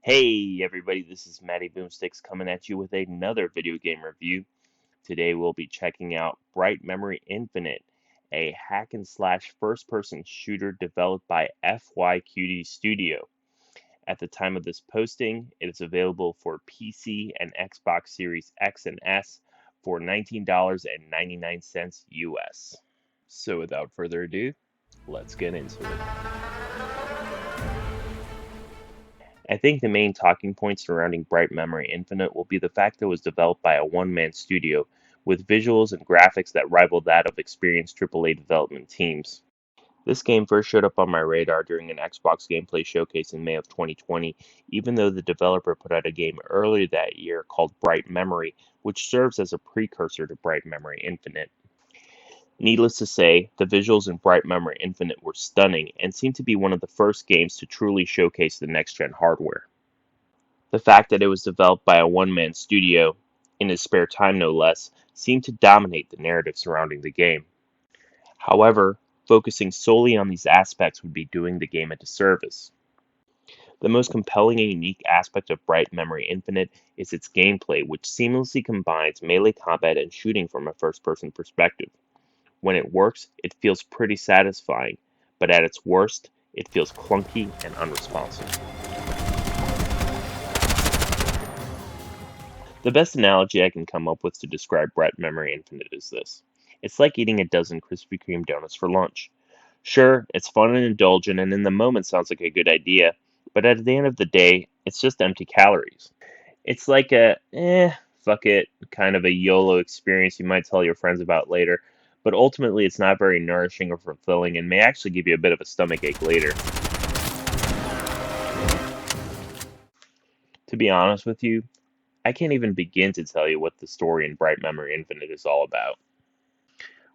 Hey everybody, this is Matty Boomsticks coming at you with another video game review. Today we'll be checking out Bright Memory Infinite, a hack and slash first person shooter developed by FYQD Studio. At the time of this posting, it is available for PC and Xbox Series X and S for $19.99 US. So without further ado, let's get into it. I think the main talking point surrounding Bright Memory Infinite will be the fact that it was developed by a one-man studio, with visuals and graphics that rival that of experienced AAA development teams. This game first showed up on my radar during an Xbox gameplay showcase in May of 2020, even though the developer put out a game earlier that year called Bright Memory, which serves as a precursor to Bright Memory Infinite. Needless to say, the visuals in Bright Memory Infinite were stunning and seemed to be one of the first games to truly showcase the next-gen hardware. The fact that it was developed by a one-man studio, in his spare time no less, seemed to dominate the narrative surrounding the game. However, focusing solely on these aspects would be doing the game a disservice. The most compelling and unique aspect of Bright Memory Infinite is its gameplay, which seamlessly combines melee combat and shooting from a first-person perspective. When it works, it feels pretty satisfying, but at its worst, it feels clunky and unresponsive. The best analogy I can come up with to describe Bright Memory Infinite is this. It's like eating a dozen Krispy Kreme donuts for lunch. Sure, it's fun and indulgent and in the moment sounds like a good idea, but at the end of the day, it's just empty calories. It's like a, fuck it, kind of a YOLO experience you might tell your friends about later, but ultimately it's not very nourishing or fulfilling and may actually give you a bit of a stomachache later. To be honest with you, I can't even begin to tell you what the story in Bright Memory Infinite is all about.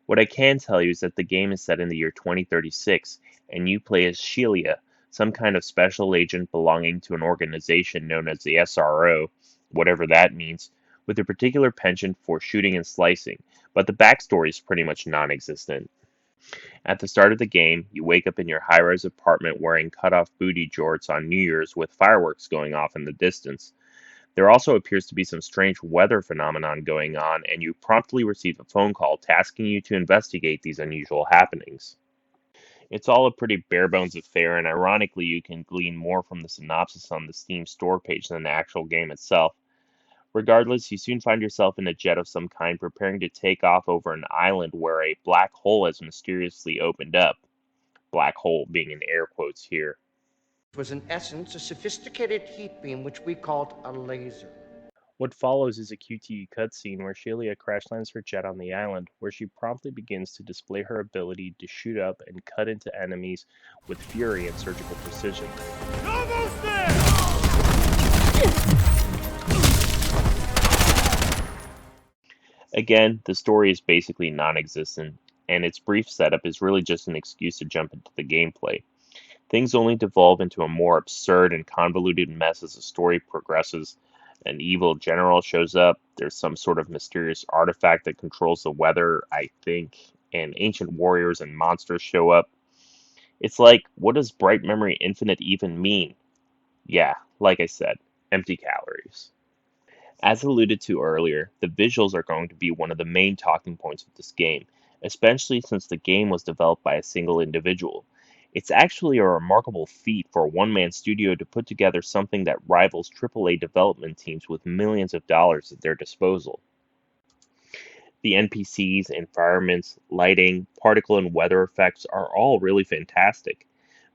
What I can tell you is that the game is set in the year 2036, and you play as Shelia, some kind of special agent belonging to an organization known as the SRO, whatever that means, with a particular penchant for shooting and slicing, but the backstory is pretty much non-existent. At the start of the game, you wake up in your high-rise apartment wearing cut-off booty jorts on New Year's with fireworks going off in the distance. There also appears to be some strange weather phenomenon going on, and you promptly receive a phone call tasking you to investigate these unusual happenings. It's all a pretty bare-bones affair, and ironically you can glean more from the synopsis on the Steam store page than the actual game itself. Regardless, you soon find yourself in a jet of some kind preparing to take off over an island where a black hole has mysteriously opened up. Black hole being in air quotes here. It was in essence a sophisticated heat beam which we called a laser. What follows is a QTE cutscene where Shelia crash lands her jet on the island, where she promptly begins to display her ability to shoot up and cut into enemies with fury and surgical precision. Almost there! Again, the story is basically non-existent, and its brief setup is really just an excuse to jump into the gameplay. Things only devolve into a more absurd and convoluted mess as the story progresses. An evil general shows up, there's some sort of mysterious artifact that controls the weather, I think, and ancient warriors and monsters show up. It's like, what does Bright Memory Infinite even mean? Yeah, like I said, empty calories. As alluded to earlier, the visuals are going to be one of the main talking points of this game, especially since the game was developed by a single individual. It's actually a remarkable feat for a one-man studio to put together something that rivals AAA development teams with millions of dollars at their disposal. The NPCs, environments, lighting, particle and weather effects are all really fantastic.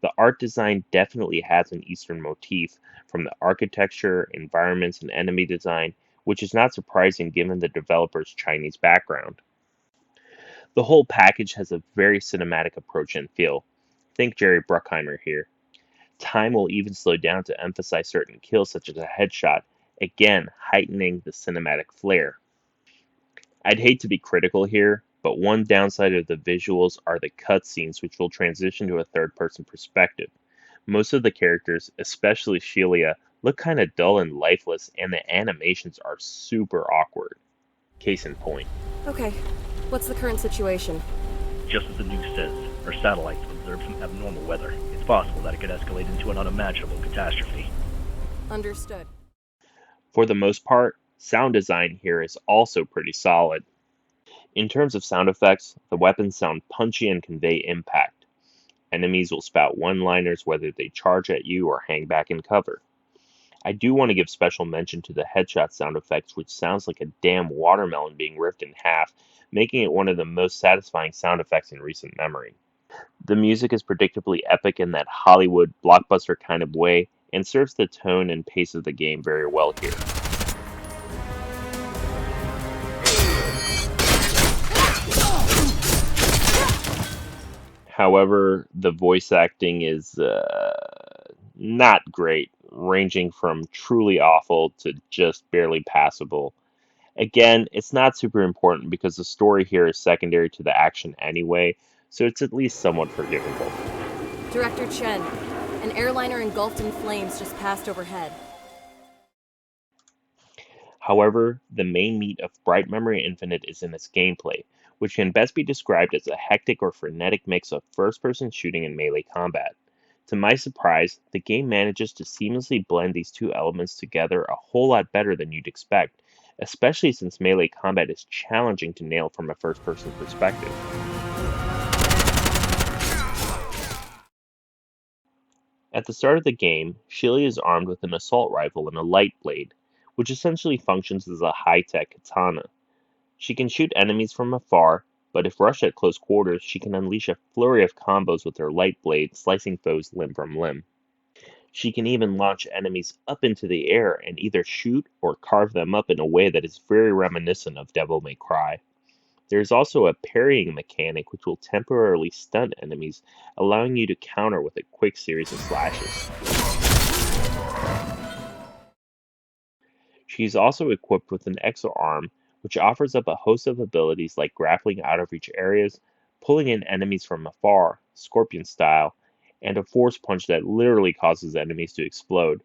The art design definitely has an Eastern motif, from the architecture, environments, and enemy design, which is not surprising given the developer's Chinese background. The whole package has a very cinematic approach and feel. Think Jerry Bruckheimer here. Time will even slow down to emphasize certain kills such as a headshot, again heightening the cinematic flair. I'd hate to be critical here, but one downside of the visuals are the cutscenes, which will transition to a third-person perspective. Most of the characters, especially Shelia, look kinda dull and lifeless, and the animations are super awkward. Case in point. Okay, what's the current situation? Just as the news says, our satellites observed some abnormal weather. It's possible that it could escalate into an unimaginable catastrophe. Understood. For the most part, sound design here is also pretty solid. In terms of sound effects, the weapons sound punchy and convey impact. Enemies will spout one-liners whether they charge at you or hang back in cover. I do want to give special mention to the headshot sound effects, which sounds like a damn watermelon being ripped in half, making it one of the most satisfying sound effects in recent memory. The music is predictably epic in that Hollywood blockbuster kind of way, and serves the tone and pace of the game very well here. However, the voice acting is not great, ranging from truly awful to just barely passable. Again, it's not super important because the story here is secondary to the action anyway, so it's at least somewhat forgivable. Director Chen, an airliner engulfed in flames just passed overhead. However, the main meat of Bright Memory Infinite is in its gameplay, which can best be described as a hectic or frenetic mix of first-person shooting and melee combat. To my surprise, the game manages to seamlessly blend these two elements together a whole lot better than you'd expect, especially since melee combat is challenging to nail from a first-person perspective. At the start of the game, Shilly is armed with an assault rifle and a light blade, which essentially functions as a high-tech katana. She can shoot enemies from afar, but if rushed at close quarters, she can unleash a flurry of combos with her light blade, slicing foes limb from limb. She can even launch enemies up into the air and either shoot or carve them up in a way that is very reminiscent of Devil May Cry. There is also a parrying mechanic which will temporarily stun enemies, allowing you to counter with a quick series of slashes. She is also equipped with an exo-arm, which offers up a host of abilities like grappling out-of-reach areas, pulling in enemies from afar, scorpion style, and a force punch that literally causes enemies to explode.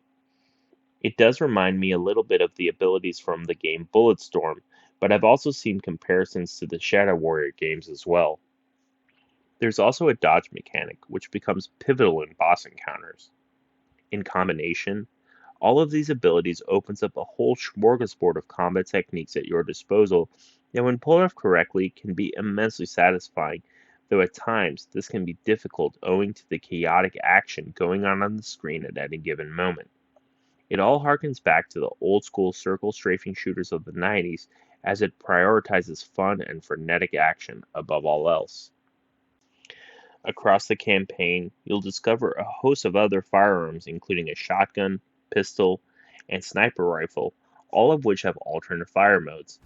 It does remind me a little bit of the abilities from the game Bulletstorm, but I've also seen comparisons to the Shadow Warrior games as well. There's also a dodge mechanic, which becomes pivotal in boss encounters. In combination, all of these abilities opens up a whole smorgasbord of combat techniques at your disposal that when pulled off correctly can be immensely satisfying, though at times this can be difficult owing to the chaotic action going on the screen at any given moment. It all harkens back to the old school circle strafing shooters of the 90s as it prioritizes fun and frenetic action above all else. Across the campaign, you'll discover a host of other firearms including a shotgun, pistol, and sniper rifle, all of which have alternate fire modes.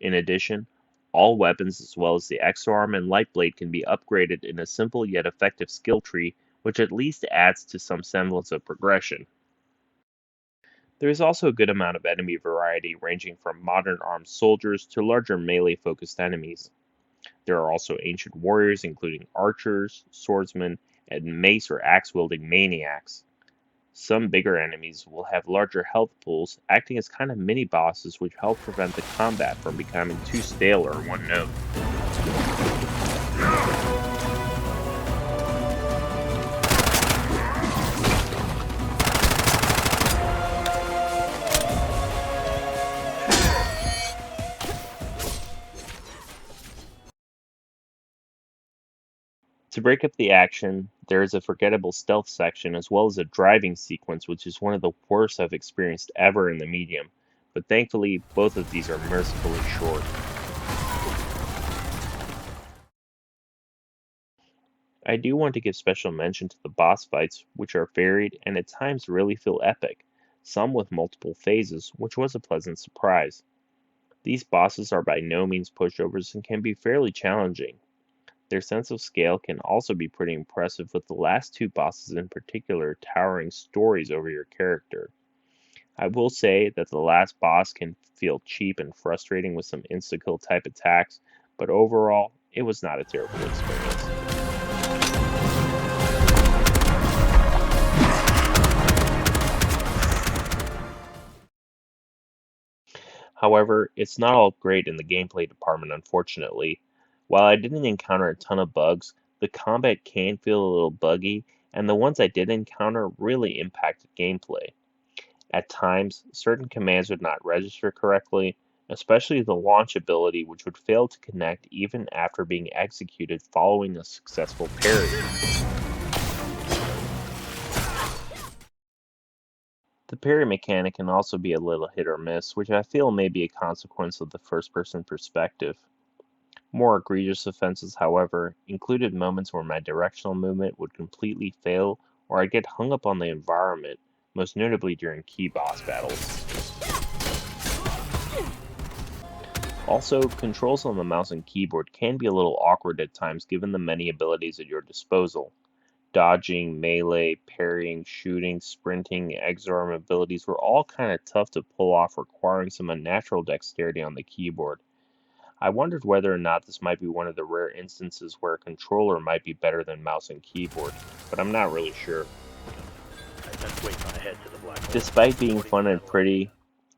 In addition, all weapons as well as the exo-arm and light blade can be upgraded in a simple yet effective skill tree, which at least adds to some semblance of progression. There is also a good amount of enemy variety ranging from modern armed soldiers to larger melee-focused enemies. There are also ancient warriors including archers, swordsmen, and mace or axe-wielding maniacs. Some bigger enemies will have larger health pools, acting as kind of mini-bosses which help prevent the combat from becoming too stale or one-note. To break up the action, there is a forgettable stealth section as well as a driving sequence which is one of the worst I've experienced ever in the medium, but thankfully both of these are mercifully short. I do want to give special mention to the boss fights, which are varied and at times really feel epic, some with multiple phases, which was a pleasant surprise. These bosses are by no means pushovers and can be fairly challenging. Their sense of scale can also be pretty impressive, with the last two bosses in particular towering stories over your character. I will say that the last boss can feel cheap and frustrating with some insta-kill type attacks, but overall, it was not a terrible experience. However, it's not all great in the gameplay department, unfortunately. While I didn't encounter a ton of bugs, the combat can feel a little buggy, and the ones I did encounter really impacted gameplay. At times, certain commands would not register correctly, especially the launch ability, which would fail to connect even after being executed following a successful parry. The parry mechanic can also be a little hit or miss, which I feel may be a consequence of the first-person perspective. More egregious offenses, however, included moments where my directional movement would completely fail or I'd get hung up on the environment, most notably during key boss battles. Also, controls on the mouse and keyboard can be a little awkward at times given the many abilities at your disposal. Dodging, melee, parrying, shooting, sprinting, exarm abilities were all kind of tough to pull off, requiring some unnatural dexterity on the keyboard. I wondered whether or not this might be one of the rare instances where a controller might be better than mouse and keyboard, but I'm not really sure. That's waiting on ahead to the black hole. Despite being fun and pretty,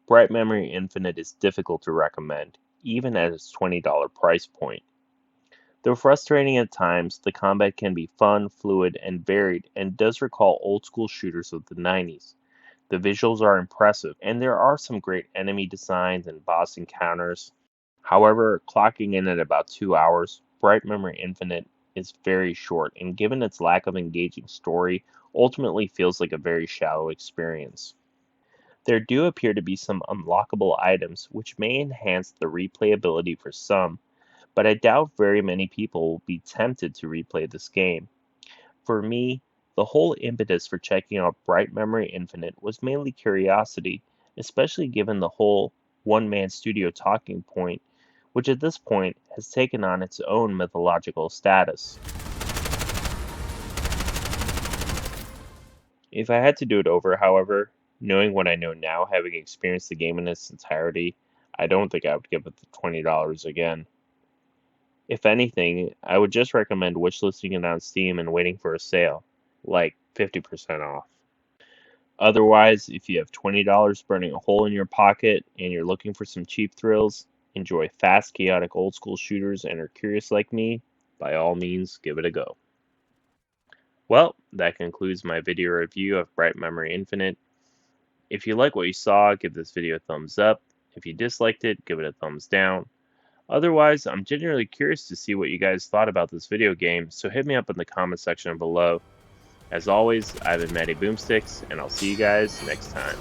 Bright Memory Infinite is difficult to recommend, even at its $20 price point. Though frustrating at times, the combat can be fun, fluid, and varied, and does recall old school shooters of the 90s. The visuals are impressive, and there are some great enemy designs and boss encounters. However, clocking in at about 2 hours, Bright Memory Infinite is very short, and given its lack of engaging story, ultimately feels like a very shallow experience. There do appear to be some unlockable items which may enhance the replayability for some, but I doubt very many people will be tempted to replay this game. For me, the whole impetus for checking out Bright Memory Infinite was mainly curiosity, especially given the whole one-man studio talking point, which at this point has taken on its own mythological status. If I had to do it over, however, knowing what I know now, having experienced the game in its entirety, I don't think I would give it the $20 again. If anything, I would just recommend wishlisting it on Steam and waiting for a sale, like 50% off. Otherwise, if you have $20 burning a hole in your pocket and you're looking for some cheap thrills, enjoy fast, chaotic old school shooters, and are curious like me, by all means, give it a go. Well, that concludes my video review of Bright Memory Infinite. If you like what you saw, give this video a thumbs up. If you disliked it, give it a thumbs down. Otherwise, I'm genuinely curious to see what you guys thought about this video game, so hit me up in the comment section below. As always, I've been Matty Boomsticks, and I'll see you guys next time.